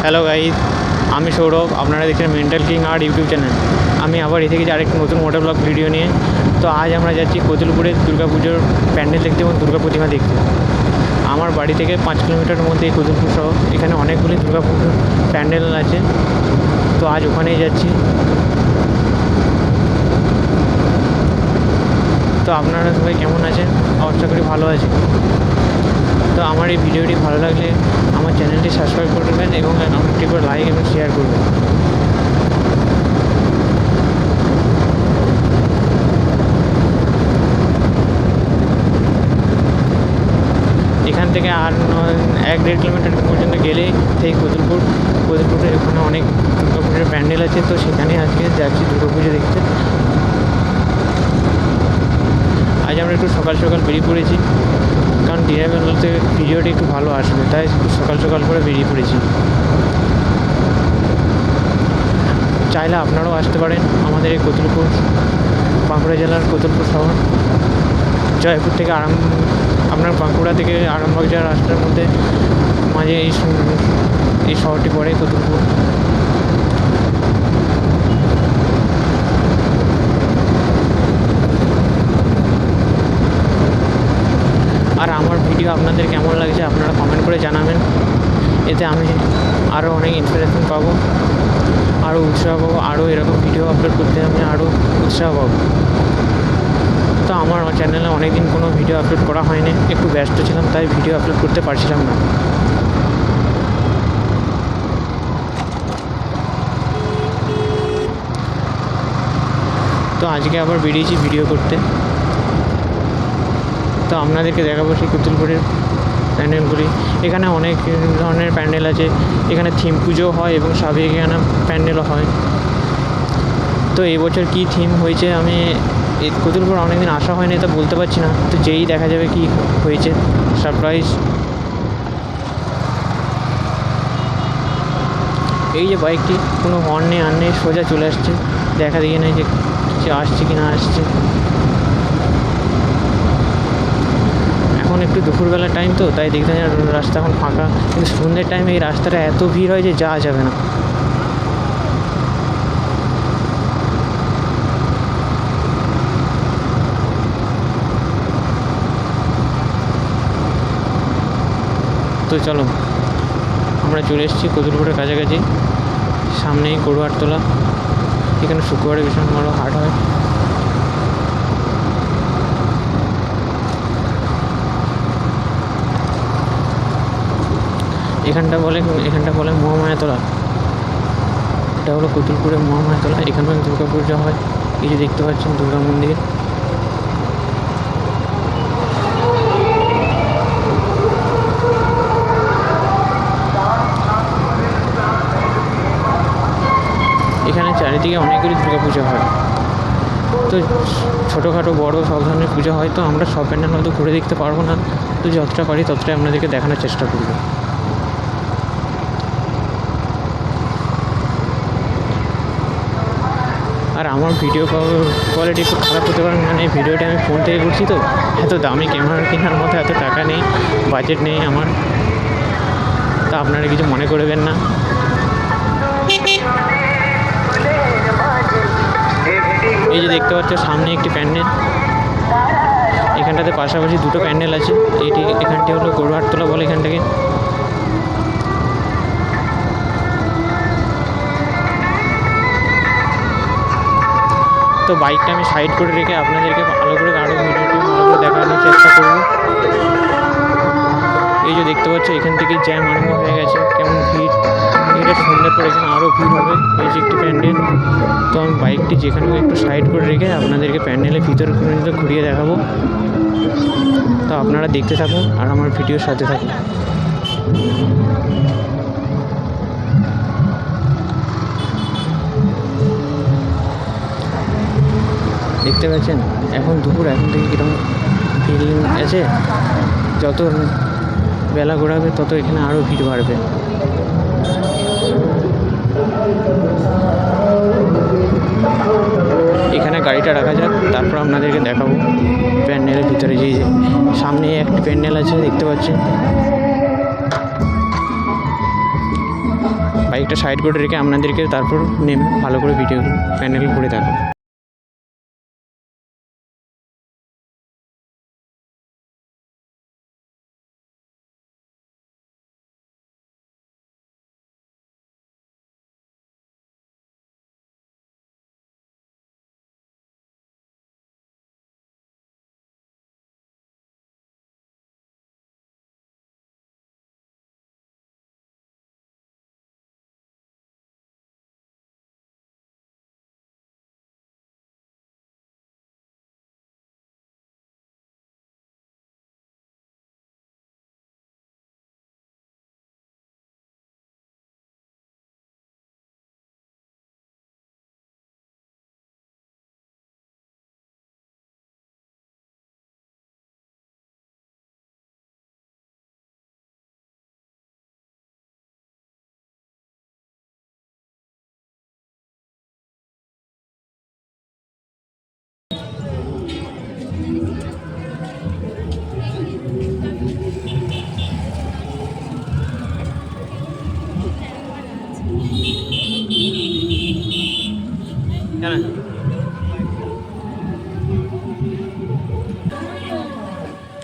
Hello guys, আমি সৌরভ। আপনারা দেখছেন mental king art YouTube channel. আমি আবার এসে গেছি আরেকটি নতুন মোটো ব্লগ ভিডিও নিয়ে। তো আজ আমরা যাচ্ছি কতুলপুরে দুর্গা পুজোর প্যান্ডেল দেখতে এবং দুর্গা প্রতিমা দেখতে। আমার বাড়ি থেকে 5 কিলোমিটারের মধ্যে এই কতুলপুর শহর। এখানে অনেকগুলি দুর্গা পুজোর প্যান্ডেল আছে, তো আজ ওখানেই যাচ্ছি। তো আপনারা সবাই কেমন আছেন? আশা করি ভালো আছে। তো আমার এই ভিডিওটি ভালো লাগলে আমার চ্যানেলটি সাবস্ক্রাইব করবেন এবং একটি করে লাইক এবং শেয়ার করবেন। এখান থেকে আর 1-1.5 কিলোমিটার পর্যন্ত গেলেই সেই কতুলপুরে ওখানে অনেক দুর্গা পুজোর প্যান্ডেল আছে, তো সেখানে আজকে যাচ্ছি দুর্গা পুজো দেখতে। আজ আমরা একটু সকাল সকাল বেরিয়ে পড়েছি, কারণ দিনের বেলাতে ভিডিওটি একটু ভালো আসবে, তাই একটু সকাল সকাল করে বেরিয়ে পড়েছি। চাইলে আপনারাও আসতে পারেন আমাদের এই কতুলপুর, বাঁকুড়া জেলার কতুলপুর শহর। জয়পুর থেকে আপনার বাঁকুড়া থেকে আরামবাগ যাওয়ার রাস্তার মধ্যে মাঝে এই শহরটি পড়ে কতুলপুর। আর আমার ভিডিও আপনাদের কেমন লাগছে আপনারা কমেন্ট করে জানাবেন। এতে আমি আরও অনেক ইন্সপিরেশন পাবো, আরও উৎসাহ পাবো, আরও এরকম ভিডিও আপলোড করতে আমি আরও উৎসাহ পাবো। তো আমার চ্যানেলে অনেক দিন কোনো ভিডিও আপলোড করা হয়নি, একটু ব্যস্ত ছিলাম, তাই ভিডিও আপলোড করতে পারছিলাম না। তো আজকে আবার বেরিয়েছি ভিডিও করতে। তো আপনাদেরকে দেখাবো সেই কতুলপুরের প্যান্ডেলগুলি। এখানে অনেক ধরনের প্যান্ডেল আছে। এখানে থিম পুজো হয় এবং সাবেকিয়ানা প্যান্ডেলও হয়। তো এবছর কী থিম হয়েছে, আমি এই কতুলপুর অনেকদিন আসা হয়নি, তা বলতে পারছি না। তো যেই দেখা যাবে কি হয়েছে, সারপ্রাইজ। এই যে বাইকটি কোনো হর্ন নেই আর নেই, সোজা চলে আসছে, দেখা দিয়ে নেই যে আসছে কি না আসছে। এখন একটু দুপুরবেলার টাইম, তো তাই দেখতে রাস্তা এখন ফাঁকা, কিন্তু সন্ধ্যের টাইমে এই রাস্তাটা এত ভিড় হয় যে যাওয়া যাবে না। তো চলো, আমরা চলে এসেছি কতুলপুরের কাছাকাছি। সামনেই গরুহাটতলা, এখানে শুক্রবারে ভীষণ বড় হাট হয়। এখানটা বলে মহামায়াতলা। এটা হলো কতুলপুরের মহামায়াতলা। এখানে দুর্গা পুজো হয়। এই যে দেখতে পাচ্ছেন দুর্গা মন্দির। এখানে চারিদিকে অনেকগুলি দুর্গা পুজো হয়, তো ছোটোখাটো বড়ো সব ধরনের পুজো হয়। তো আমরা সব প্যান্ডেল হয়তো ঘুরে দেখতে পারবো না, তো যতটা পারি ততটাই আপনাদেরকে দেখানোর চেষ্টা করবো। আর আমার ভিডিও কোয়ালিটি একটু খারাপ হতে পারে, মানে এই ভিডিওটা আমি ফোন থেকে করছি, তো এত দামি ক্যামেরা কেনার মতো এত টাকা নেই, বাজেট নেই আমার। তা আপনারা কিছু মনে করবেন না। এই যে দেখতে পাচ্ছ সামনে একটি প্যান্ডেল। এখানটাতে পাশাপাশি দুটো প্যান্ডেল আছে। এখানটি হলো গরুহাটতলা বলে এখানটাকে। তো বাইকটা আমি সাইড করে রেখে আপনাদেরকে ভালো করে আরও ভিডিওটি ভালো করে দেখানোর চেষ্টা করব। এই যে দেখতে পাচ্ছ এখান থেকে জ্যাম আরম্ভ হয়ে গেছে, কেমন ভিড়। এটা সন্ধ্যের পর এখানে আরও ভিড় হবে। এই যে একটি প্যান্ডেল। তো আমি বাইকটি যেখানে একটু সাইড করে রেখে আপনাদেরকে প্যান্ডেলের ভিতরে পর্যন্ত ঘুরিয়ে দেখাবো। তো আপনারা দেখতে থাকুন আর আমার ভিডিওর সাথে থাকুন। দেখতে পাচ্ছেন এখন দুপুর, এখন থেকে কীরকম ভিড় আছে। যত বেলা ঘোরাবে তত এখানে আরও ভিড় বাড়বে। এখানে গাড়িটা রাখা যাক, তারপর আপনাদেরকে দেখাবো প্যান্ডেলের ভিতরে। যে সামনে একটি প্যান্ডেল আছে দেখতে পাচ্ছেন। বাইকটা সাইড করে রেখে আপনাদেরকে তারপর নেমে ভালো করে ভিডিও প্যানেল করে থাকো।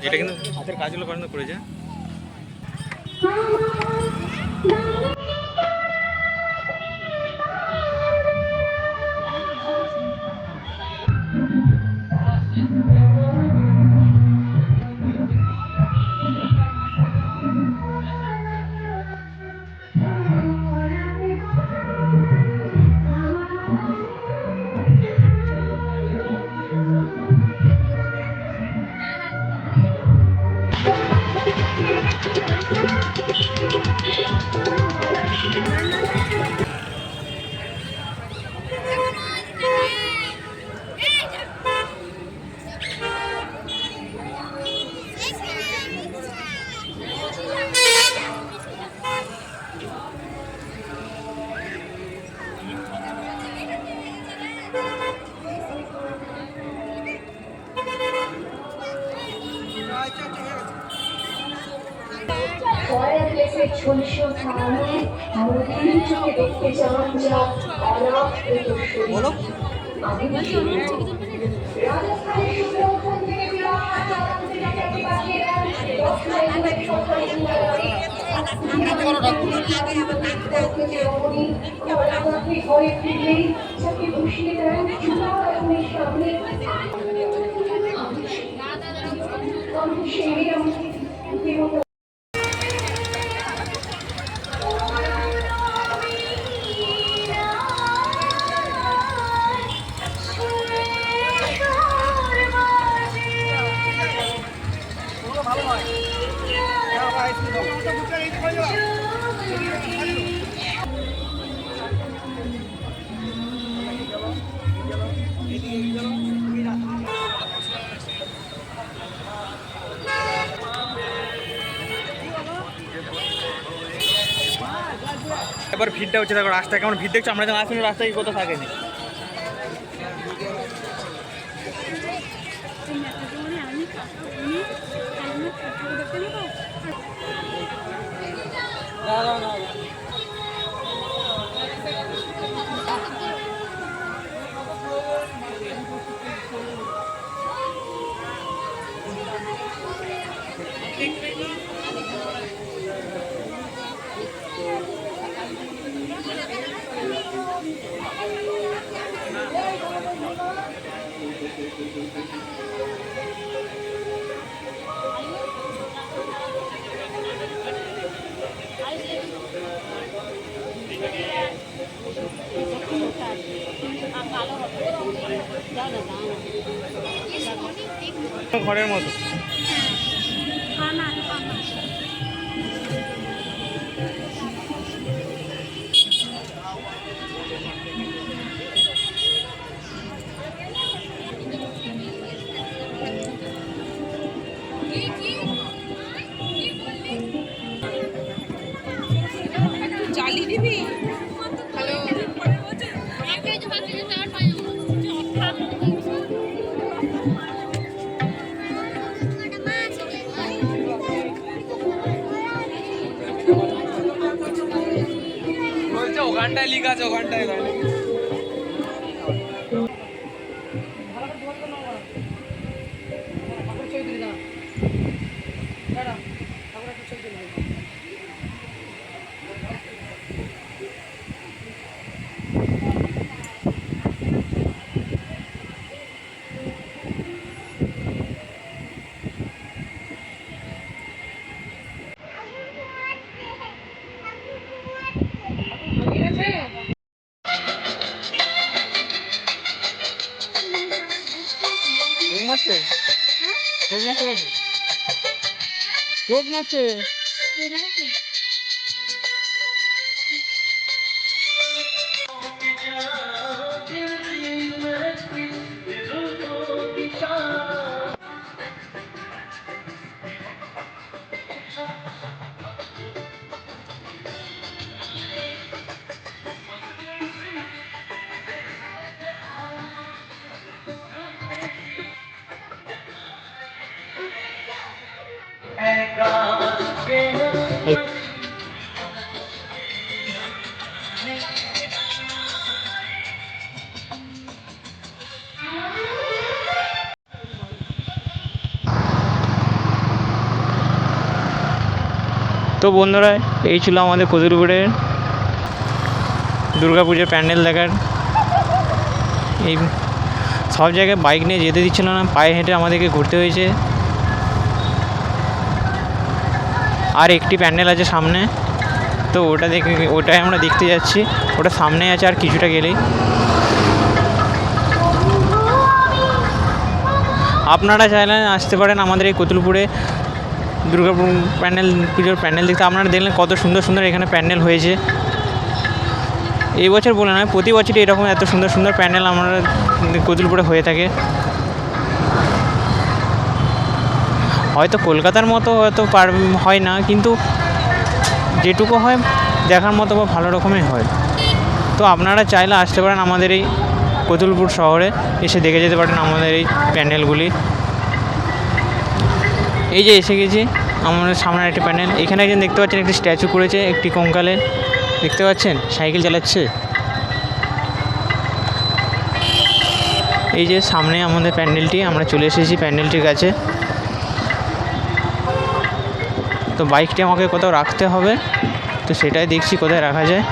এটা কিন্তু হাতের কাজগুলো করানো করেছে। বলো এবার ভিড়টা হচ্ছে, দেখো রাস্তায় কেমন ভিড় দেখছো। আমরা যখন আসলে রাস্তায় কোথাও থাকেনি। ঘরের মতো জালি দিবি। ওখানটায় লিখা আছে, ওখানটায় তো বন্ধুরা, এই ছিল আমাদের কতুলপুরের দুর্গা পুজোর প্যান্ডেল দেখার। এই সব জায়গায় বাইক নিয়ে যেতে দিচ্ছিল না, পায়ে হেঁটে আমাদেরকে ঘুরতে হয়েছে। আর একটি প্যান্ডেল আছে সামনে, তো ওটাই আমরা দেখতে যাচ্ছি। ওটা সামনেই আছে আর কিছুটা গেলেই। আপনারা চাইলে আসতে পারেন আমাদের এই কতুলপুরে দুর্গা পুজোর প্যান্ডেল দেখতে। আপনারা দেখলেন কত সুন্দর সুন্দর এখানে প্যান্ডেল হয়েছে। এই বছর বলে নয়, প্রতি বছরই এরকম এত সুন্দর সুন্দর প্যান্ডেল আমরা কতুলপুরে হয়ে থাকে। হয়তো কলকাতার মতো হয়তো হয় না, কিন্তু যেটুকু হয় দেখার মতো বা ভালো রকমই হয়। তো আপনারা চাইলে আসতে পারেন আমাদের এই কতুলপুর শহরে, এসে দেখে যেতে পারেন আমাদের এই প্যান্ডেলগুলি। এই যে এসে গেছি আমাদের সামনের একটি প্যান্ডেল। এখানে একজন দেখতে পাচ্ছেন একটি স্ট্যাচু করেছে, একটি কঙ্কালে দেখতে পাচ্ছেন সাইকেল চালাচ্ছে। এই যে সামনে আমাদের প্যান্ডেলটি, আমরা চলে এসেছি প্যান্ডেলটির কাছে। তো বাইকটি আমাকে কোথাও রাখতে হবে, তো সেটাই দেখছি কোথায় রাখা যায়।